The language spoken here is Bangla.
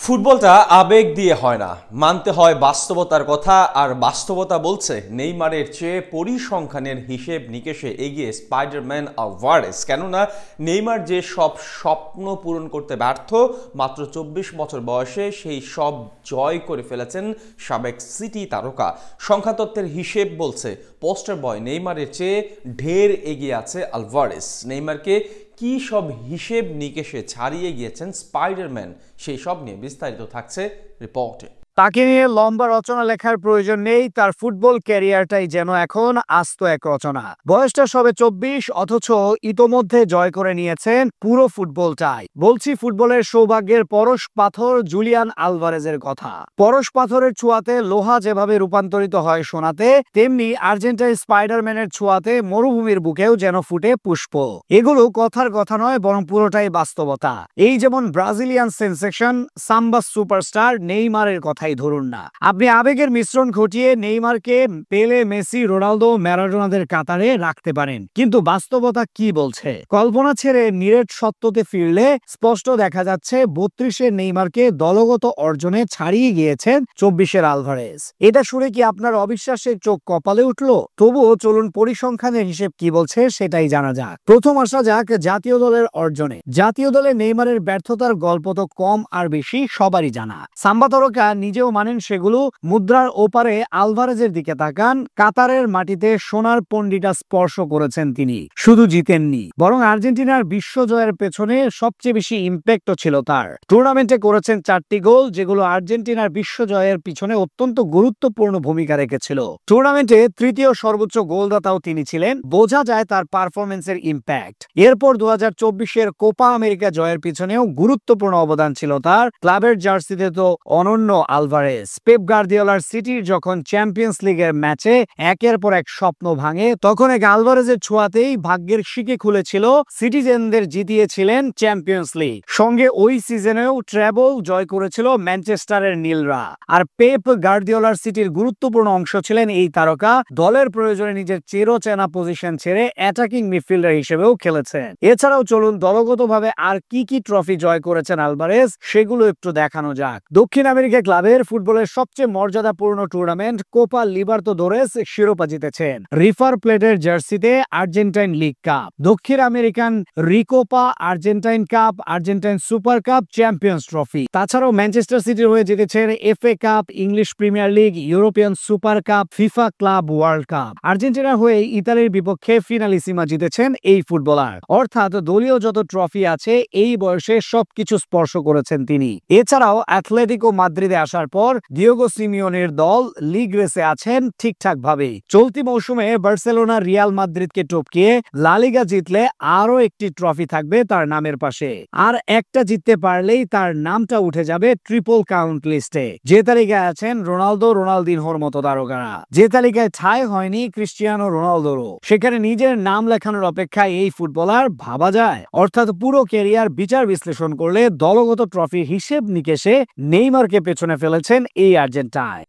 ফুটবলটা আবেগ দিয়ে হয় না, মানতে হয় বাস্তবতার কথা। আর বাস্তবতা বলছে নেইমারের চেয়ে পরিসংখ্যানের হিসেব নিকেশে এগিয়ে স্পাইডারম্যান আলভারেজ। কেননা নেইমার যে সব স্বপ্ন পূরণ করতে ব্যর্থ, মাত্র 24 বছর বয়সে সেই সব জয় করে ফেলেছেন সাবেক সিটি তারকা। সংখ্যাতত্ত্বের হিসেব বলছে পোস্টার বয় নেইমারের চেয়ে ঢের এগিয়ে আছে আলভারেজ। নেইমারকে কি সব হিসেব নিকেশে ছাড়িয়ে গিয়েছেন স্পাইডারম্যান, সেই সব নিয়ে বিস্তারিত থাকছে রিপোর্টে। তাকে নিয়ে লম্বা রচনা লেখার প্রয়োজন নেই, তার ফুটবল ক্যারিয়ারটাই যেন এখন আস্ত এক রচনা। বয়সটা সবে 24, অথচ ইতোমধ্যে জয় করে নিয়েছেন পুরো ফুটবলটাই। বলছি ফুটবলের সৌভাগ্যের পরশ পাথর জুলিয়ান আলভারেজের কথা। পরশ পাথরের ছোঁয়াতে লোহা যেভাবে রূপান্তরিত হয় সোনাতে, তেমনি আর্জেন্টাইন স্পাইডারম্যানের ছোঁয়াতে মরুভূমির বুকেও যেন ফুটে পুষ্প। এগুলো কথার কথা নয়, বরং পুরোটাই বাস্তবতা। এই যেমন ব্রাজিলিয়ান সেন্সেশন সাম্বা সুপারস্টার নেইমারের কথা ধরুন না, আপনি আবেগের মিশ্রণ ঘটিয়ে নেইমারকে পেলে, মেসি, রোনালদো, ম্যারাডোনাদের কাতারে রাখতে পারেন, কিন্তু বাস্তবতা কি বলছে? কল্পনা ছেড়ে নিরেট সত্যতে ফিরলে স্পষ্ট দেখা যাচ্ছে 32-এর নেইমারকে দলগত অর্জনে ছাড়িয়ে গিয়েছেন 24-এর আলভারেজ। এটা শুনে কি আপনার অবিশ্বাসের চোখ কপালে উঠল? তবুও চলুন পরিসংখ্যানের হিসেব কি বলছে সেটাই জানা যাক। প্রথম আসা যাক জাতীয় দলের অর্জনে। জাতীয় দলে নেইমারের ব্যর্থতার গল্প তো কম আর বেশি সবারই জানা। সাম্বা তারকা নিজেও মানেন সেগুলো। মুদ্রার ওপারে আলভারেজের দিকে তাকান। কাতারের মাটিতে সোনার পণ্ডিটা স্পর্শ করেছেন তিনি, শুধু জিতেননি, বরং আর্জেন্টিনার বিশ্বজয়ের পেছনে সবচেয়ে বেশি ইম্প্যাক্টও ছিল তার। টুর্নামেন্টে করেছেন 4টি গোল, যেগুলো আর্জেন্টিনার বিশ্বজয়ের পিছনে অত্যন্ত গুরুত্বপূর্ণ ভূমিকা রেখেছিল। টুর্নামেন্টে তৃতীয় সর্বোচ্চ গোলদাতাও তিনি ছিলেন। বোঝা যায় তার পারফরমেন্সের ইম্প্যাক্ট। এরপর 2024-এর কোপা আমেরিকা জয়ের পিছনেও গুরুত্বপূর্ণ অবদান ছিল তার। ক্লাবের জার্সিতে তো অনন্য আলভারেজ। পেপ গার্দিওলার সিটির যখন চ্যাম্পিয়ন্স লিগের ম্যাচে একের পর এক স্বপ্ন ভাঙে, তখন এক আলভারেজের ছোঁয়াতেই ভাগ্যের শিকে খুলেছিল। সিটিজেনদের জিতিয়েছিলেন চ্যাম্পিয়ন্স লিগ, সঙ্গে ওই সিজনেও ট্রেবল জয় করেছিল ম্যানচেস্টারের নীলরা। আর পেপ গার্দিওলার সিটির গুরুত্বপূর্ণ অংশ ছিলেন এই তারকা। দলের প্রয়োজনে নিজের চিরচেনা পজিশন ছেড়ে অ্যাটাকিং মিডফিল্ডার হিসেবেও খেলেছেন। এছাড়াও চলুন দলগতভাবে আর কি কি ট্রফি জয় করেছেন আলভারেজ, সেগুলো একটু দেখানো যাক। দক্ষিণ আমেরিকা ক্লাবের ফুটবলের সবচেয়ে মর্যাদাপূর্ণ টুর্নামেন্ট কোপা লিবার্তাদোরেস শিরোপা জিতেছেন। রিভার প্লেটের জার্সিতে আর্জেন্টাইন লিগ কাপ, দক্ষিণ American Recopa, Argentine cup, Argentine super cup, champions trophy. তাছাড়াও ম্যানচেস্টার সিটির হয়ে জিতেছেন FA cup, English premier league, European super cup, FIFA club world cup. আর্জেন্টিনার হয়ে ইতালির বিপক্ষে ফিনালিসিমা জিতেছেন এই ফুটবলার। অর্থাৎ দলীয় যত ট্রফি আছে এই বয়সে সবকিছু স্পর্শ করেছেন তিনি। এছাড়াও অ্যাথলেটিকো মাদ্রিদে আসার পর ডিয়েগো সিমিওনের দল লিগ রেসে আছেন ঠিকঠাক ভাবে। চলতি মৌসুমে বার্সেলোনা রিয়াল মাদ্রিদকে টপকিয়ে লা লিগা জিতলে আরো একটি ট্রফি থাকবে তার নামের পাশে। আর একটা জিততে পারলেই তার নামটা উঠে যাবে ট্রিপল কাউন্ট লিস্টে। যে তালিকায় আছেন রোনালদো, রোনালদিনহোর মতো তারকারা, যে তালিকায় ঠাঁই হয়নি ক্রিস্টিয়ানো রোনালদোরও, সেখানে নিজের নাম লেখানোর অপেক্ষায় এই ফুটবলার, ভাবা যায়? অর্থাৎ পুরো ক্যারিয়ার বিচার বিশ্লেষণ করলে দলগত ট্রফির হিসেব নিকেশে নেইমারকে পেছনে ফেলেছেন এই আর্জেন্টাইন।